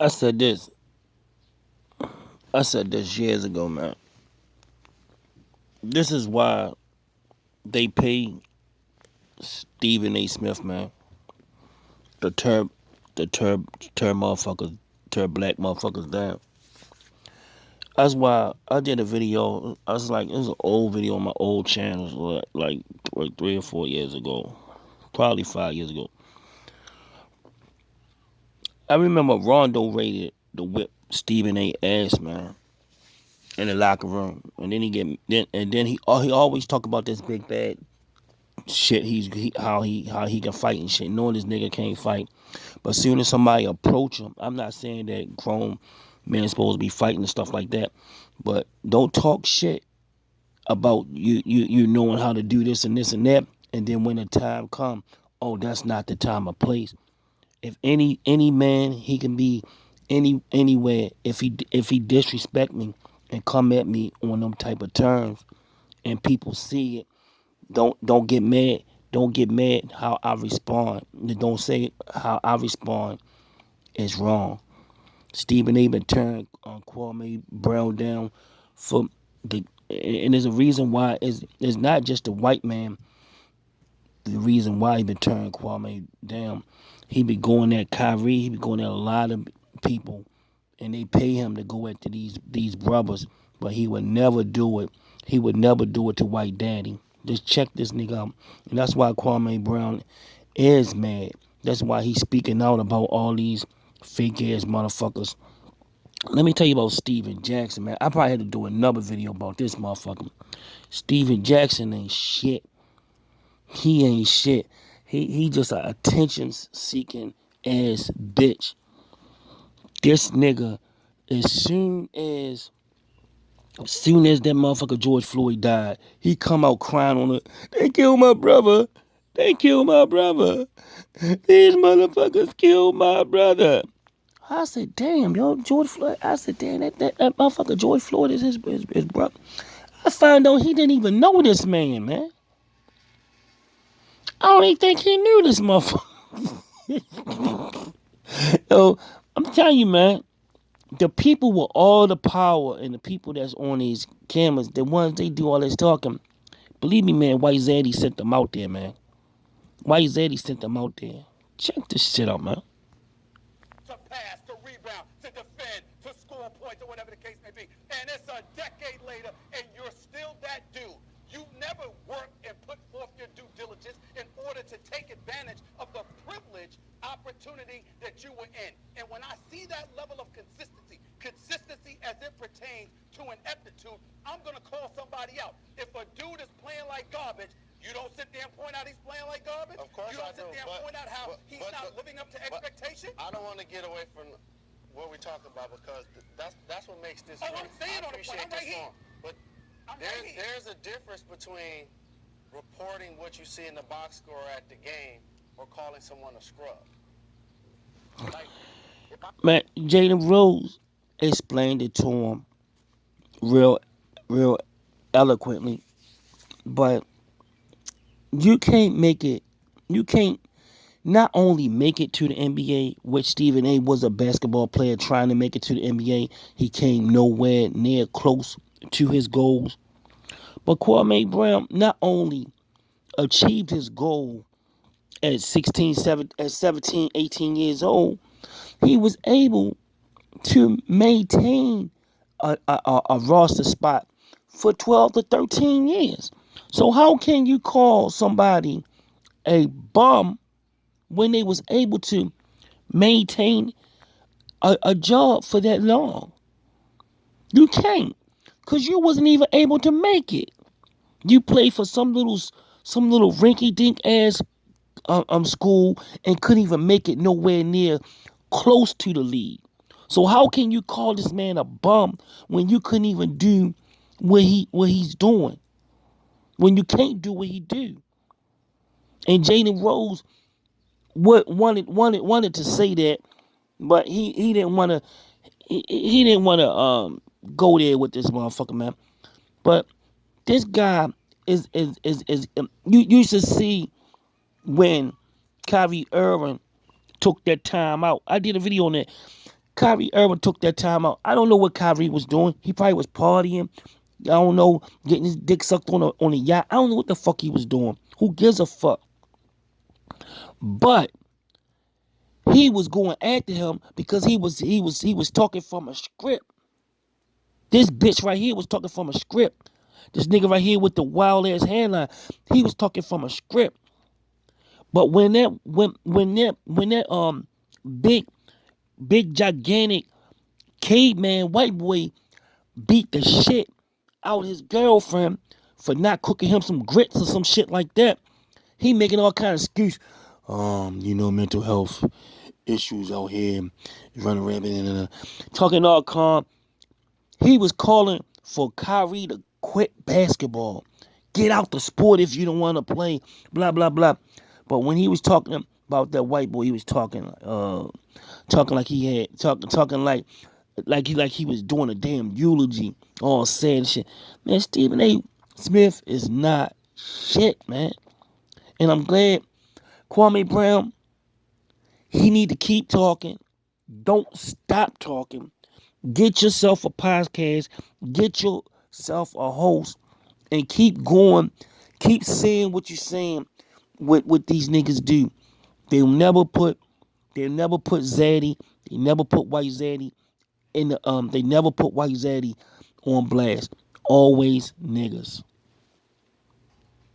I said this. I said this years ago, man. This is why they pay Stephen A. Smith, man, the turn, turn motherfuckers, turn black motherfuckers down. That's why I did a video. I was like, it was an old video on my old channels, like 3 or 4 years ago, probably 5 years ago. I remember Rondo rated the whip Stephen A. ass, man, in the locker room, and then he always talk about this big bad shit. How he can fight and shit, knowing this nigga can't fight. But soon as somebody approach him, I'm not saying that grown men supposed to be fighting and stuff like that, but don't talk shit about you knowing how to do this and that, and then when the time come, oh, that's not the time or place. If any man, he can be anywhere. If he disrespect me and come at me on them type of terms, and people see it, don't get mad. Don't get mad how I respond. Don't say how I respond is wrong. Stephen A. been turned Kwame Brown down for the, and there's a reason why. It's not just the white man. The reason why he been turning Kwame down, he be going at Kyrie, he be going at a lot of people, and they pay him to go after these brothers, but he would never do it. He would never do it to White Daddy. Just check this nigga out, and that's why Kwame Brown is mad. That's why he's speaking out about all these fake ass motherfuckers. Let me tell you about Steven Jackson, man. I probably had to do another video about this motherfucker. Steven Jackson ain't shit. He ain't shit. He just a attention seeking ass bitch. This nigga, as soon as that motherfucker George Floyd died, he come out crying on it. They killed my brother. They killed my brother. These motherfuckers killed my brother. I said, damn, yo, George Floyd. I said, damn, that motherfucker George Floyd is his brother. I found out he didn't even know this man. I don't even think he knew this motherfucker. Yo, I'm telling you, man, the people with all the power and the people that's on these cameras, the ones they do all this talking, believe me, man, White Zaddy sent them out there, man. White Zaddy sent them out there. Check this shit out, man. To pass, to rebound, to defend, to score points, or whatever the case may be. And it's a decade later, and you're still that dude. You never worked and put forth your due diligence in order to take advantage of the privileged opportunity that you were in. And when I see that level of consistency as it pertains to an aptitude, I'm going to call somebody out. If a dude is playing like garbage, you don't sit there and point out he's playing like garbage? Of course you don't I sit do, there and point out how he's not living up to expectation? I don't want to get away from what we talked about because that's what makes this. Oh, I'm saying on the point. I'm right here. But there's a difference between reporting what you see in the box score at the game or calling someone a scrub. Like, Man, Jalen Rose explained it to him real eloquently, but you can't make it. You can't not only make it to the NBA, which Stephen A. was a basketball player trying to make it to the NBA. He came nowhere near close to his goals. But Kwame Brown not only achieved his goal at 17, 18 years old, he was able to maintain a roster spot for 12 to 13 years. So how can you call somebody a bum when they was able to maintain a job for that long? You can't, because you wasn't even able to make it. You played for some little rinky-dink ass school and couldn't even make it nowhere near close to the league. So how can you call this man a bum when you couldn't even do what he's doing? When you can't do what he do? And Jalen Rose wanted to say that, but he didn't want to. He didn't want to go there with this motherfucker, man. But this guy is you should see when Kyrie Irving took that time out. I did a video on that. Kyrie Irving took that time out. I don't know what Kyrie was doing. He probably was partying. I don't know, getting his dick sucked on a yacht. I don't know what the fuck he was doing. Who gives a fuck? But he was going after him because he was talking from a script. This bitch right here was talking from a script. This nigga right here with the wild ass hairline, he was talking from a script. But when that big gigantic caveman white boy beat the shit out his girlfriend for not cooking him some grits or some shit like that, he making all kind of excuse. Mental health issues out here, running rampant and talking all calm. He was calling for Kyrie to quit basketball. Get out the sport if you don't want to play. Blah blah blah. But when he was talking about that white boy, he was talking like he had talking like he was doing a damn eulogy, all sad and shit. Man, Stephen A. Smith is not shit, man. And I'm glad Kwame Brown, he need to keep talking. Don't stop talking. Get yourself a podcast. Get yourself a host and keep going. Keep saying what you're saying. What these niggas do. They'll never put Zaddy. They never put White Zaddy in the They never put White Zaddy on blast. Always niggas.